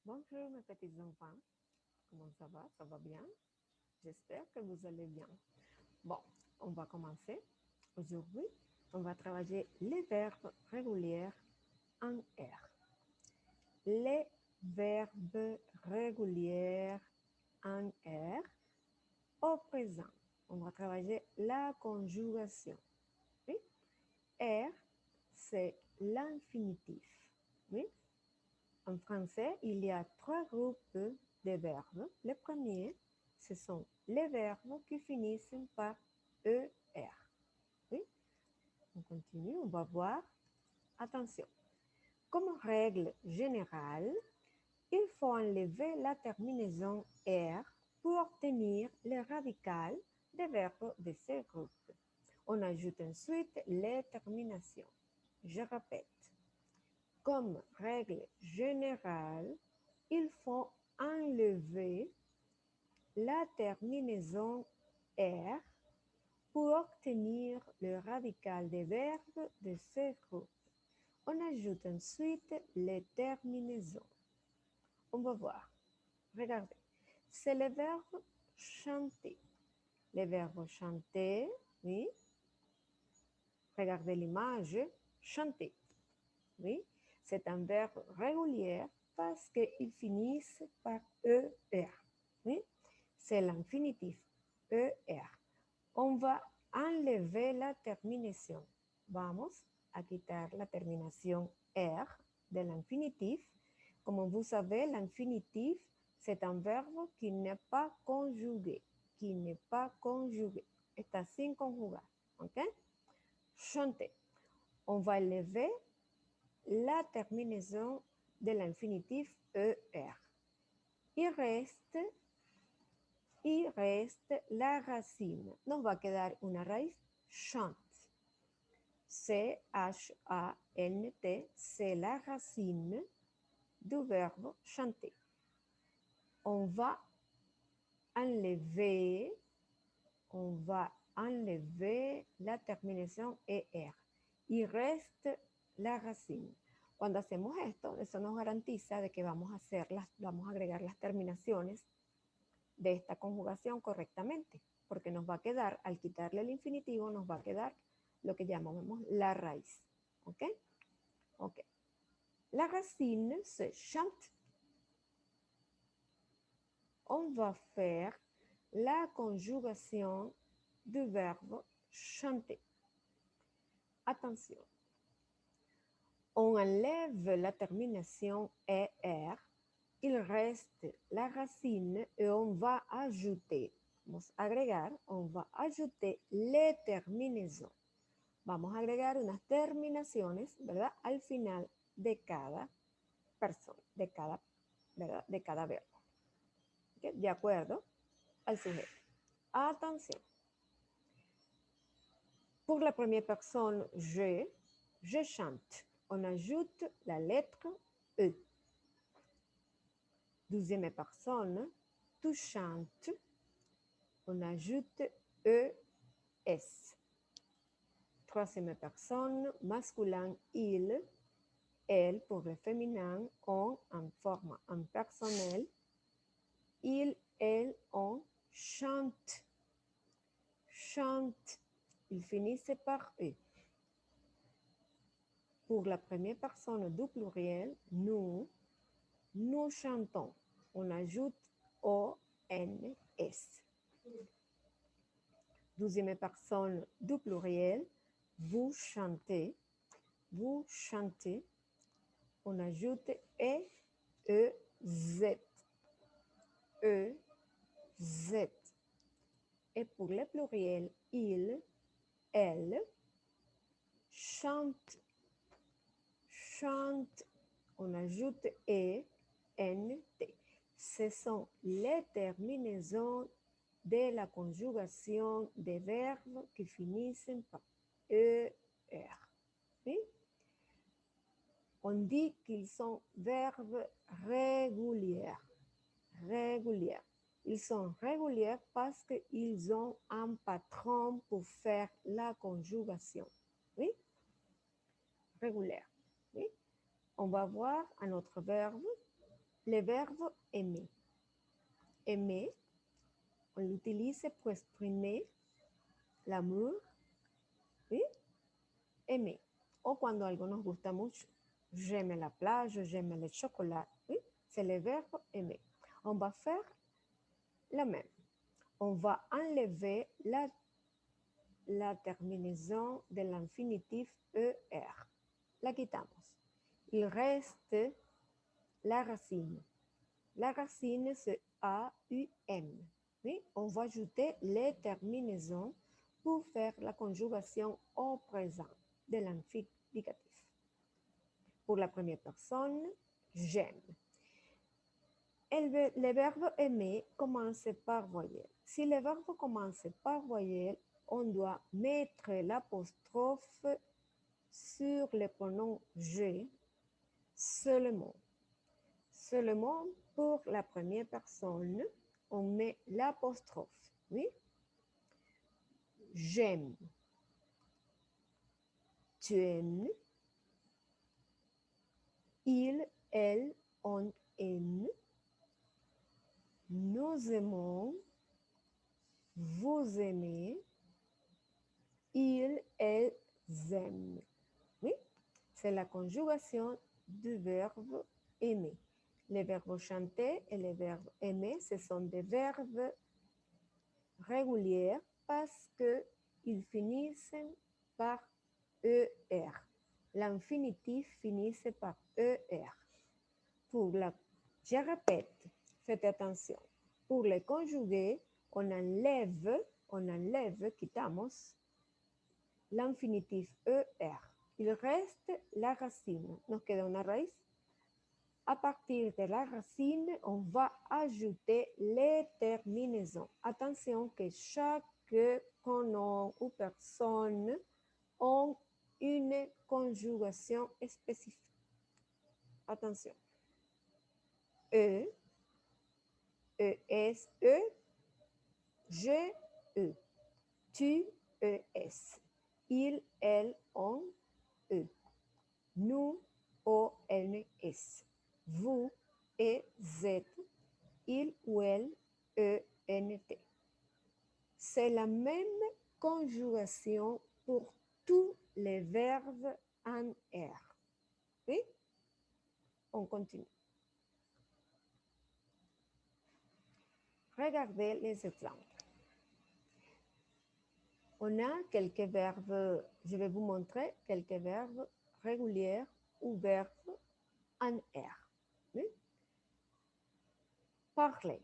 Bonjour mes petits enfants, comment ça va? Ça va bien? J'espère que vous allez bien. Bon, on va commencer. Aujourd'hui, on va travailler les verbes réguliers en R. Les verbes réguliers en R au présent. On va travailler la conjugation. Oui? R, c'est l'infinitif. Oui? En français, il y a trois groupes de verbes. Le premier, ce sont les verbes qui finissent par ER. Oui, on continue, on va voir. Attention, comme règle générale, il faut enlever la terminaison R pour obtenir le radical des verbes de ce groupe. On ajoute ensuite les terminations. Je répète. Comme règle générale, il faut enlever la terminaison R pour obtenir le radical des verbes de ce groupe. On ajoute ensuite les terminaisons. On va voir. Regardez. C'est le verbe chanter. Le verbe chanter, oui. Regardez l'image. Chanter. Oui. C'est un verbe régulier parce qu'ils finissent par ER. Oui? C'est l'infinitif ER. On va enlever la terminación. Vamos a quitar la terminación R de l'infinitif. Comme vous savez, l'infinitif, c'est un verbe qui n'est pas conjugué. Qui n'est pas conjugué. Está sin conjugar. ¿Ok? Chanter. On va enlever la terminaison de l'infinitif ER. Il reste la racine. Nos va a quedar una raíz, chante. C-H-A-N-T, c'est la racine du verbe chanter. On va enlever la terminación ER. Y reste la racine. Cuando hacemos esto, eso nos garantiza de que vamos a agregar las terminaciones de esta conjugación correctamente, porque nos va a quedar, al quitarle el infinitivo, nos va a quedar lo que llamamos la raíz. ¿Ok? Ok. La racine se chante. On va faire la conjugation du verbe chanter. Attention. On enlève la terminación ER, il reste la racine et on va ajouter, vamos a agregar, on va ajouter les terminaisons. Vamos a agregar unas terminaciones, ¿verdad? Al final de cada persona, ¿verdad? De cada verbo. ¿Okay? De acuerdo al sujeto. Attention. Pour la première personne, je chante. On ajoute la lettre E. Deuxième personne, tu chantes. On ajoute ES. Troisième personne, masculin, il. Elle, pour le féminin, on en forme impersonnelle. Il, elle, on chante. Chante. Il finissent par E. Pour la première personne du pluriel, nous chantons. On ajoute O-N-S. Deuxième personne du pluriel, vous chantez. Vous chantez. On ajoute E-E-Z. E-Z. Et pour le pluriel, il, elle, chante. Chante. On ajoute E-N-T. Ce sont les terminaisons de la conjugation des verbes qui finissent par ER. Oui? On dit qu'ils sont verbes réguliers. Réguliers. Ils sont réguliers parce qu'ils ont un patron pour faire la conjugation. Oui? Régulière. Oui? On va voir un autre verbe. le verbe aimer. Aimer, on l'utilise pour exprimer l'amour, ¿sí? Aimer. O cuando algo nos gusta mucho. J'aime la plage, j'aime le chocolat. ¿Sí? C'est le verbe aimer. On va faire la même. On va enlever la terminaison de l'infinitif ER. La quitamos. Il reste la racine. La racine, c'est AUM. Oui? On va ajouter les terminaisons pour faire la conjugation au présent de l'indicatif. Pour la première personne, j'aime. Le verbe aimer commence par voyelle. Si le verbe commence par voyelle, on doit mettre l'apostrophe sur le pronom je seulement. Seulement pour la première personne, on met l'apostrophe. Oui? J'aime. Tu aimes. Il, elle, on aime. Nous aimons. Vous aimez. Il, elles aiment. Oui? C'est la conjugation du verbe aimer. Les verbes chanter et les verbes aimer, ce sont des verbes réguliers parce qu'ils finissent par ER. L'infinitif finit par ER. Je répète, faites attention. Pour les conjuguer, on enlève, quitamos, l'infinitif ER. Il reste la racine. Nos queda una raíz. À partir de la racine, on va ajouter les terminaisons. Attention que chaque pronom ou personne ont une conjugation spécifique. Attention. E, ES, E, je, E. Tu, ES. Il, elle, on, E. Nous, ONS. Vous, EZ. Il ou elle, ENT. C'est la même conjugation pour tous les verbes en R. Oui? On continue. Regardez les exemples. On a quelques verbes, je vais vous montrer quelques verbes réguliers ou verbes en R. Oui? Parler,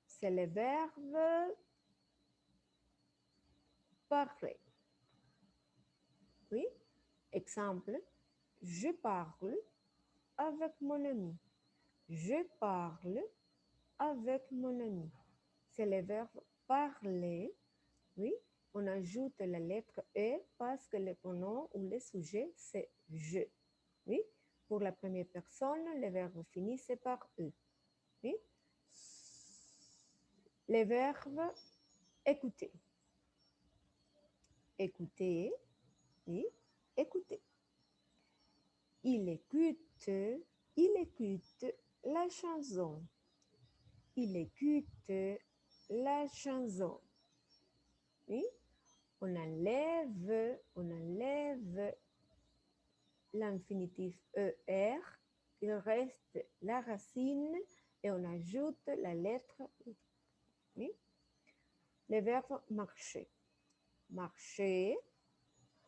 c'est le verbe parler. Oui? Exemple, je parle avec mon ami. Je parle avec mon ami. C'est le verbe parler. Oui? On ajoute la lettre E parce que le pronom ou le sujet, c'est je. Oui? Pour la première personne, le verbe finissent par E. Oui? Le verbe écouter. Écouter, oui, écouter. Il écoute la chanson. Il écoute la chanson. Oui? On enlève l'infinitif ER. Il reste la racine et on ajoute la lettre I. Oui? Le verbe marcher. Marcher,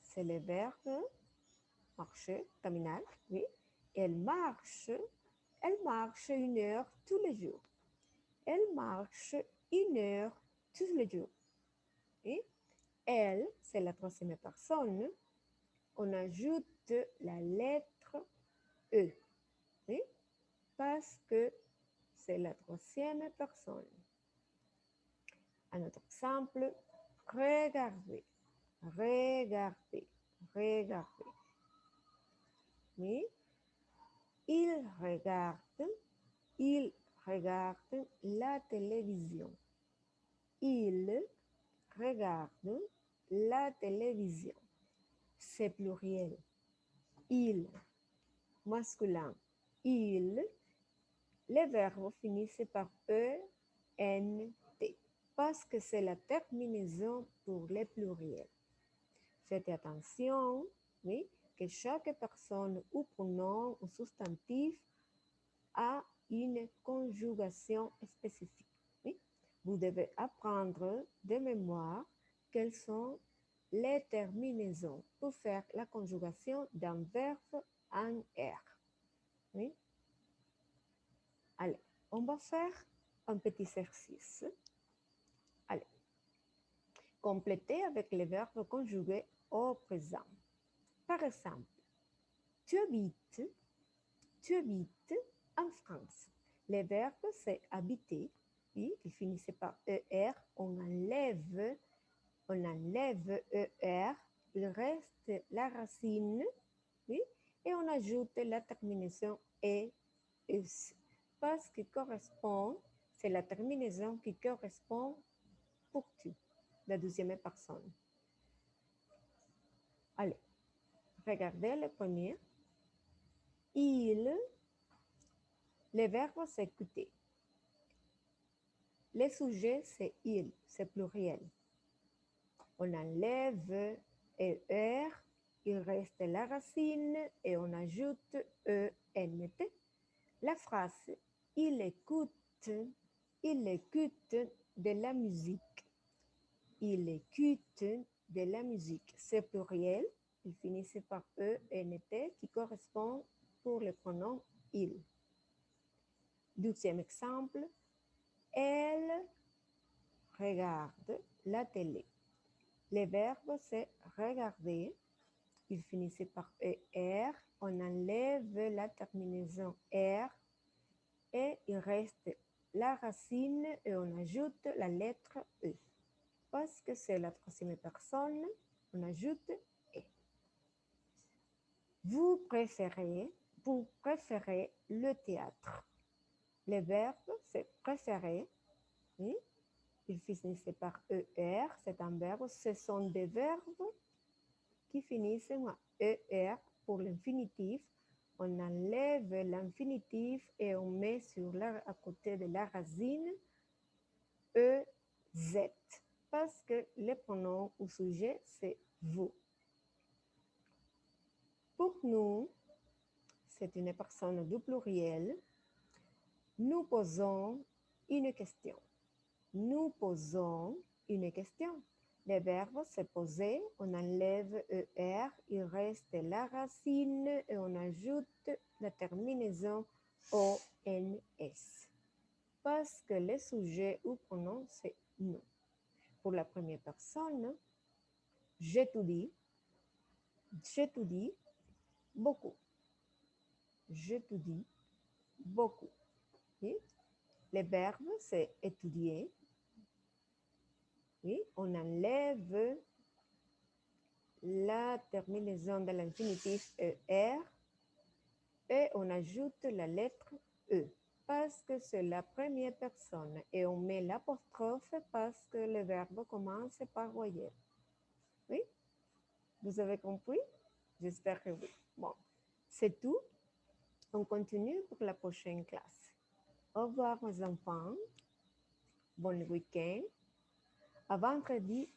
c'est le verbe marcher, caminar, oui. Elle marche 1 heure tous les jours. Elle marche 1 heure tous les jours. Oui? Elle, c'est la troisième personne. On ajoute la lettre E. Oui? Parce que c'est la troisième personne. Un autre exemple, regardez, regardez, regardez. Oui? Il regarde la télévision. Il regarde la télévision. C'est pluriel. Il, masculin. Il les verbes finissent par E, N, T, parce que c'est la terminaison pour les pluriels. Faites attention, oui, que chaque personne ou pronom ou substantif a une conjugation spécifique. Oui. Vous devez apprendre de mémoire quelles sont les terminaisons pour faire la conjugation d'un verbe en R. Oui. Allez, on va faire un petit exercice. Allez, complétez avec les verbes conjugués au présent. Par exemple, tu habites en France. Les verbes, c'est habiter. Oui, il finissait par ER. On enlève ER. Il reste la racine. Oui, et on ajoute la terminaison ES. Parce que correspond, c'est la terminaison qui correspond pour tu, la deuxième personne. Allez, regardez le premier. Il, les verbes, c'est écouter. Les sujets, c'est il, c'est pluriel. On enlève ER, il reste la racine et on ajoute ENT. La phrase, il écoute de la musique. Il écoute de la musique. C'est pluriel, il finit par ENT qui correspond pour le pronom il. Deuxième exemple, elle regarde la télé. Les verbes, c'est regarder. Il finissait par ER. On enlève la terminaison R et il reste la racine et on ajoute la lettre E. Parce que c'est la troisième personne, on ajoute E. Vous préférez le théâtre. Les verbes, c'est préférer. Oui. Il finissait par ER, c'est un verbe. Ce sont des verbes qui finissent en ER pour l'infinitif. On enlève l'infinitif et on met à côté de la racine EZ. Parce que le pronom ou sujet, c'est vous. Pour nous, c'est une personne du pluriel. Nous posons une question. Nous posons une question. Le verbe, c'est poser. On enlève ER, il reste la racine et on ajoute la terminaison ONS. Parce que le sujet ou pronom, c'est nous. Pour la première personne, j'étudie beaucoup. J'étudie beaucoup. Oui? Le verbe, c'est étudier. Oui? On enlève la terminaison de l'infinitif ER et on ajoute la lettre E parce que c'est la première personne et on met l'apostrophe parce que le verbe commence par voyelle. Oui? Vous avez compris? J'espère que oui. Bon, c'est tout. On continue pour la prochaine classe. Au revoir mes enfants. Bon week-end. À vendredi